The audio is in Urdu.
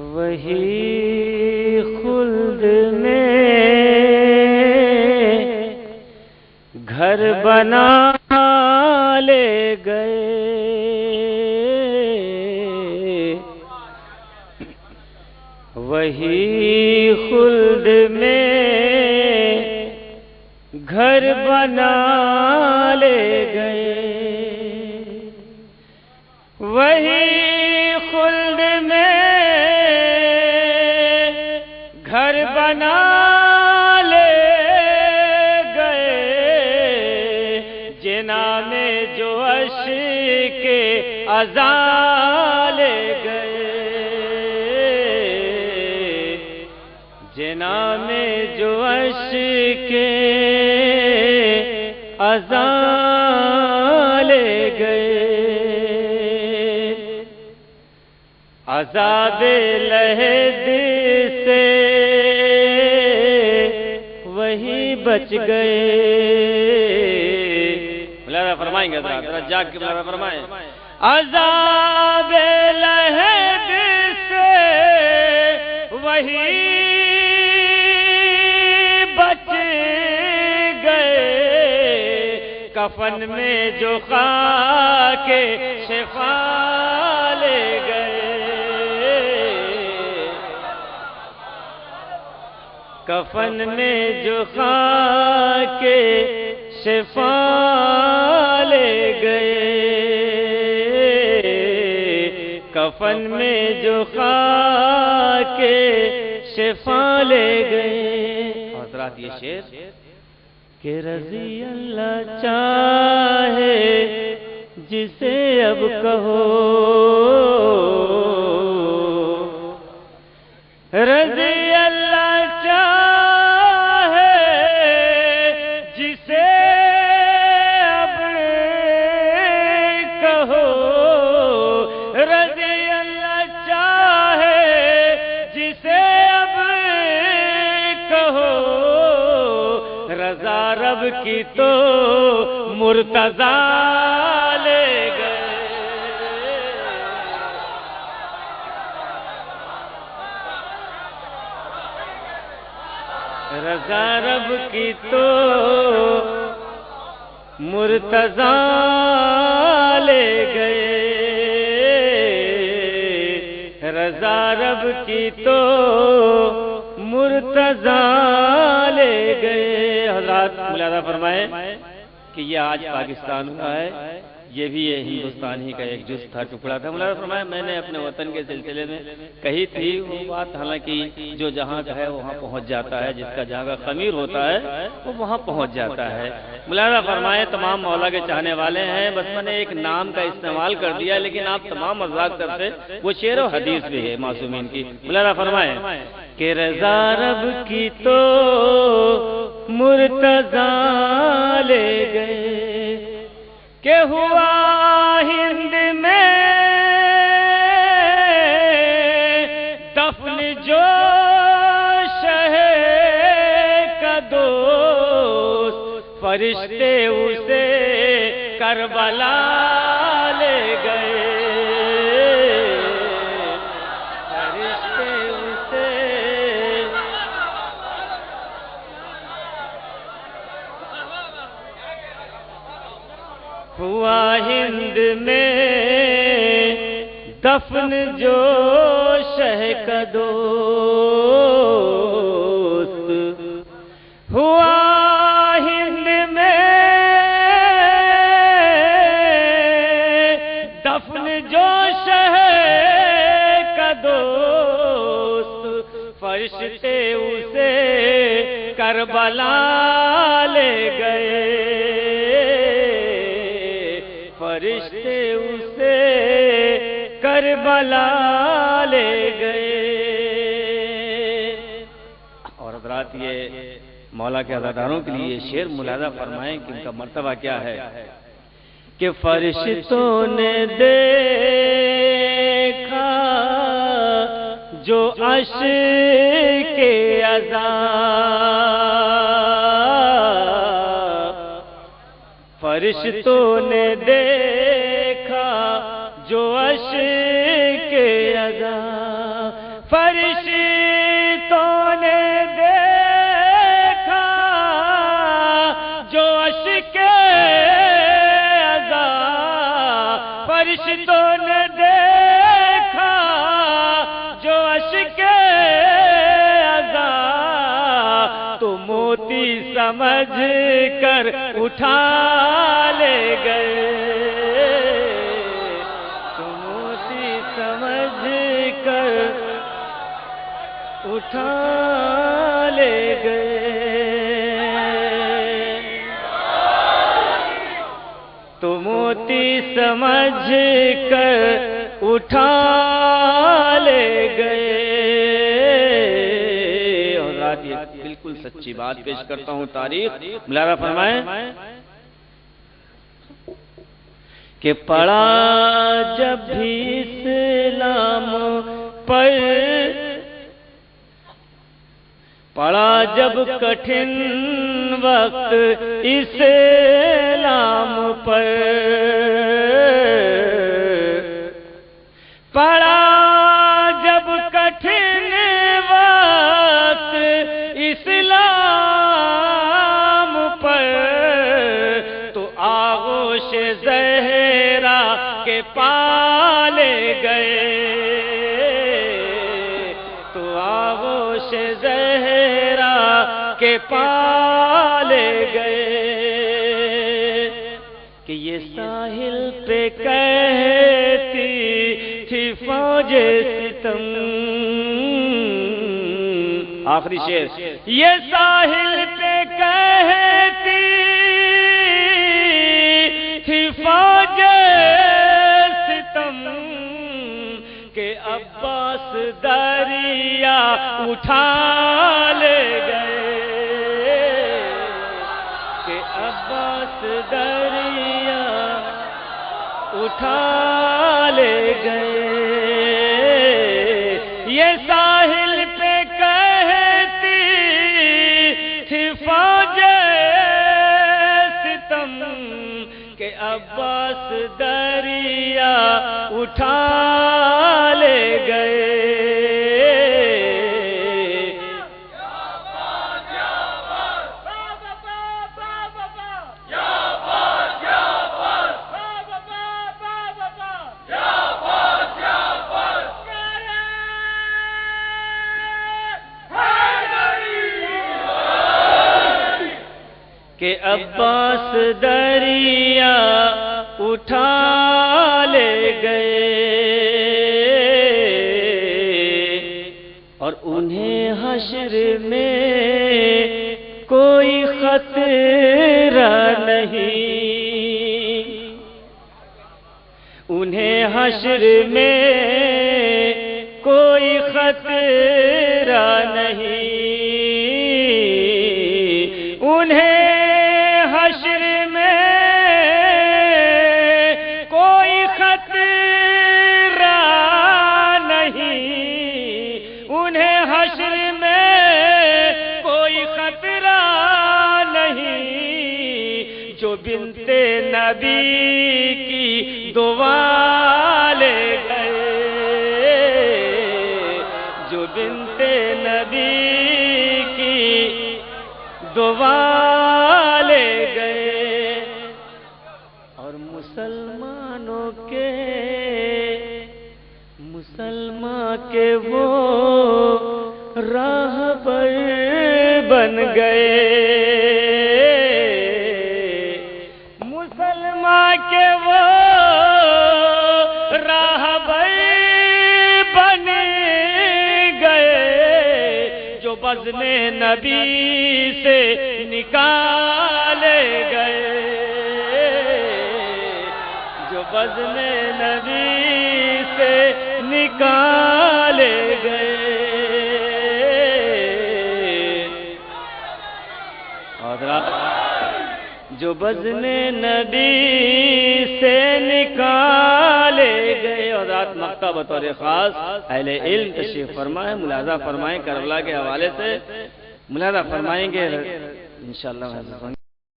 وہی خلد میں گھر بنا لے گئے، وہی خلد میں گھر بنا لے گئے، وہی خلد میں گھر بنا لے گئے، جنا میں جو عشق ازاں لے گئے، جنا میں جو عشق ازاں لے گئے، عذاب لحد سے وہی بچ گئے۔ ملاحظہ فرمائیں گے ذرا جاگ کے ملاحظہ فرمائیں، عذاب لحد سے وہی بچ گئے، کفن میں جو خاک شفا لے گئے، کفن میں جو خاک شفا لے گئے، کفن میں جو خاک شفا لے گئے۔ حضرات یہ شعر کہ رضی اللہ چاہے جسے اب کہو، رضی اللہ چاہے جسے اب کہو، رضی اللہ چاہے جسے اب کہو، رضا رب کی تو مرتضیٰ لے گئے، رضا رب کی تو مرتضیٰ لے گئے، رضا رب کی تو مرتضیٰ لے گئے۔ حضرات ملاحظہ فرمائیں کہ یہ آج پاکستان ہوا ہے، یہ بھی یہ ہندوستان ہی کا ایک جز تھا، ٹکڑا تھا۔ ملاحظہ فرمائیں میں نے اپنے وطن کے سلسلے میں کہی تھی وہ بات، حالانکہ جو جہاں کا ہے وہاں پہنچ جاتا ہے، جس کا جہاں کا خمیر ہوتا ہے وہ وہاں پہنچ جاتا ہے۔ ملاحظہ فرمائیں تمام مولا کے چاہنے والے ہیں، بس میں نے ایک نام کا استعمال کر دیا، لیکن آپ تمام مذاق کرتے وہ شعر و حدیث بھی ہے معصومین کی۔ ملاحظہ فرمائیں کہ رضا رب کی تو مرتضیٰ لے گئے، کہ ہوا ہند میں دفن جو شہ کا دوست، فرشتے اسے کربلا لے گئے، فرشتے اسے ہوا ہند میں دفن جو شہ کا دوست، ہوا ہند میں دفن جو شہ کا دوست، فرشتے اسے کربلا لے گئے، فرشتے اسے کربلا لے گئے۔ اور حضرات یہ مولا کے عزاداروں کے لیے یہ شعر ملاحظہ فرمائیں کہ ان کا مرتبہ کیا ہے، کہ فرشتوں نے دیکھا جو عشق ازاں، فرشتوں نے دیکھا جو عشق ازاں، فرشتوں نے دیکھا جو اشک عزا، تو موتی سمجھ کر اٹھا لے گئے، تو موتی سمجھ کر اٹھا لے گئے، تو موتی سمجھ کر اٹھا لے گئے۔ اور رات یہ بالکل سچی بات پیش کرتا ہوں، تاریخ ملاحظہ فرمائیں کہ پڑا جب بھی اسلام پر، پڑا جب کٹھن وقت اسلام پر، پڑا جب کٹھن وقت اسلام پر، تو آغوش زہرا کے پالے گئے، تو آغوش زہرا کے پالے گئے، کہ یہ ساحل پہ کہتی تھی فوج ستم، آخری شعر، یہ ساحل پہ کہتی تھی فوج ستم، کہ عباس دریا اٹھا لے گئے، کہ عباس دریا اٹھا لے گئے، یہ ساحل پہ کہتی تھی فوج ستم، کہ عباس دریا اٹھا لے گئے۔ کہ عباس دریا اٹھا لے گئے، اور انہیں حشر میں کوئی خطرہ نہیں، انہیں حشر میں کوئی خطرہ نہیں، انہیں حشر میں کوئی خطرہ نہیں، انہیں حشر میں کوئی خطرہ نہیں، جو بنت نبی کی دعا لے گئے، جو بنت نبی کی دعا لے گئے، اور مسلمان کے وہ راہبر بن گئے، مسلمان کے وہ راہبر بن گئے، جو بزم نبی سے نکالے گئے، جو بزم نبی سے نکالے گئے، جو بزم نبی سے نکالے گئے۔ اور رات مقطع بطور خاص اہل علم تشریف فرمائیں، ملاحظہ فرمائیں، کربلا کے حوالے سے ملاحظہ فرمائیں گے انشاءاللہ۔